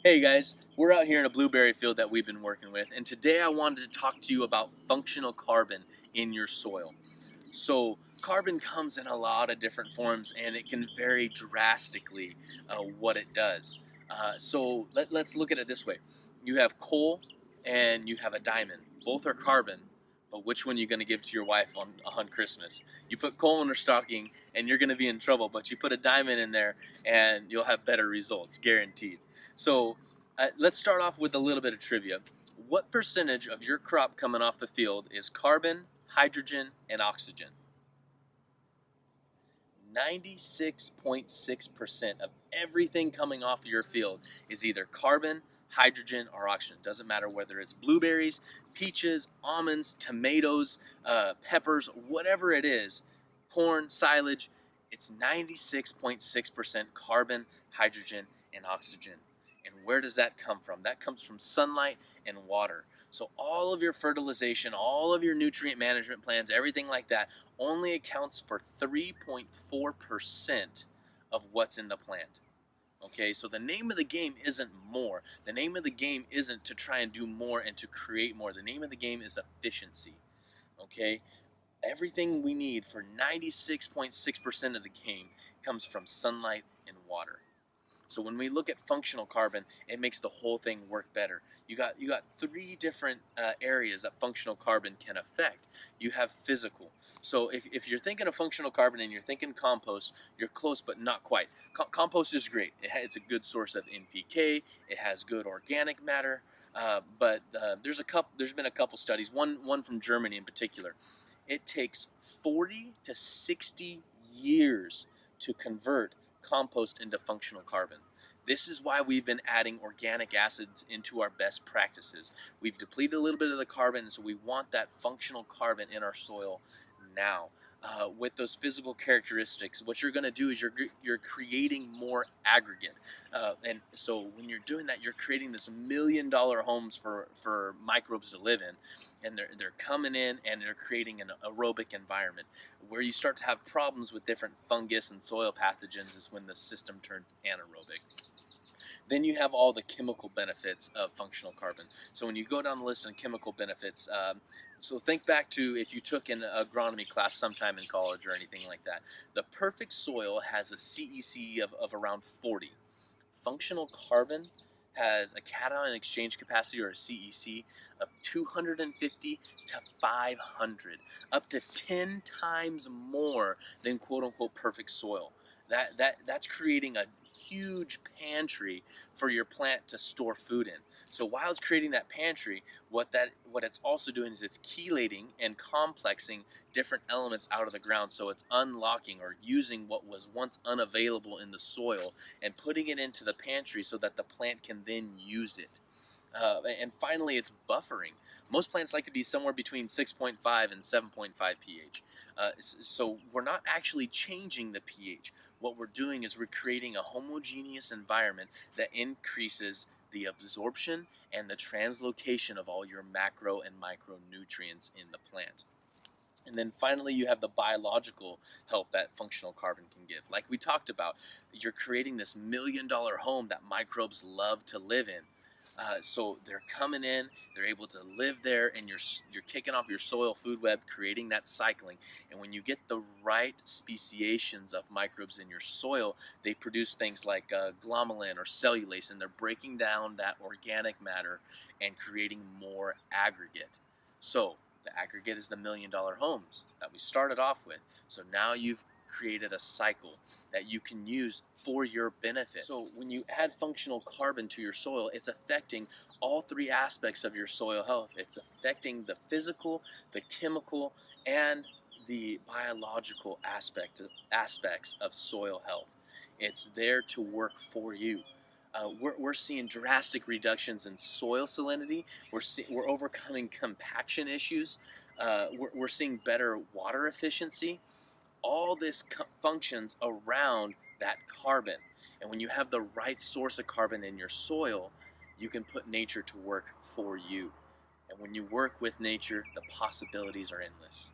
Hey guys, we're out here in a blueberry field that we've been working with, and today I wanted to talk to you about functional carbon in your soil. So, carbon comes in a lot of different forms and it can vary drastically what it does. Let's look at it this way: you have coal and you have a diamond, both are carbon. But which one are you going to give to your wife on Christmas? You put coal in her stocking and you're going to be in trouble, but you put a diamond in there and you'll have better results, guaranteed. Let's start off with a little bit of trivia. What percentage of your crop coming off the field is carbon, hydrogen, and oxygen? 96.6% of everything coming off of your field is either carbon, hydrogen, or oxygen. Doesn't matter whether it's blueberries, peaches, almonds, tomatoes, peppers, whatever it is, corn, silage, it's 96.6% carbon, hydrogen, and oxygen. And where does that come from? That comes from sunlight and water. So all of your fertilization, all of your nutrient management plans, everything like that only accounts for 3.4% of what's in the plant. Okay, so the name of the game isn't more. The name of the game isn't to try and do more and to create more. The name of the game is efficiency. Okay, everything we need for 96.6% of the game comes from sunlight and water. So when we look at functional carbon, it makes the whole thing work better. You got three different areas that functional carbon can affect. You have physical. So if you're thinking of functional carbon and you're thinking compost, you're close but not quite. Compost is great. It's a good source of NPK. It has good organic matter. There's been a couple studies. One from Germany in particular. It takes 40 to 60 years to convert compost into functional carbon. This is why we've been adding organic acids into our best practices. We've depleted a little bit of the carbon, so we want that functional carbon in our soil now. With those physical characteristics, what you're going to do is you're creating more aggregate, and so when you're doing that, you're creating this $1 million homes for microbes to live in, and they're coming in and they're creating an aerobic environment. Where you start to have problems with different fungus and soil pathogens is when the system turns anaerobic. Then you have all the chemical benefits of functional carbon. So when you go down the list of chemical benefits, so think back to if you took an agronomy class sometime in college or anything like that. The perfect soil has a CEC of around 40. Functional carbon has a cation exchange capacity, or a CEC, of 250 to 500, up to 10 times more than quote-unquote perfect soil. That's creating a huge pantry for your plant to store food in. So while it's creating that pantry, what it's also doing is it's chelating and complexing different elements out of the ground. So it's unlocking or using what was once unavailable in the soil and putting it into the pantry so that the plant can then use it. And finally, it's buffering. Most plants like to be somewhere between 6.5 and 7.5 pH. So we're not actually changing the pH. What we're doing is we're creating a homogeneous environment that increases the absorption and the translocation of all your macro and micronutrients in the plant. And then finally, you have the biological help that functional carbon can give. Like we talked about, you're creating this $1 million home that microbes love to live in. So they're coming in, they're able to live there, and you're kicking off your soil food web, creating that cycling. And when you get the right speciations of microbes in your soil, they produce things like glomalin or cellulase, and they're breaking down that organic matter and creating more aggregate. So the aggregate is the $1 million homes that we started off with. So now you've created a cycle that you can use for your benefit. So when you add functional carbon to your soil, it's affecting all three aspects of your soil health. It's affecting the physical, the chemical, and the biological aspects of soil health. It's there to work for you. We're seeing drastic reductions in soil salinity. We're overcoming compaction issues. We're seeing better water efficiency. All this functions around that carbon. And when you have the right source of carbon in your soil, you can put nature to work for you. And when you work with nature, the possibilities are endless.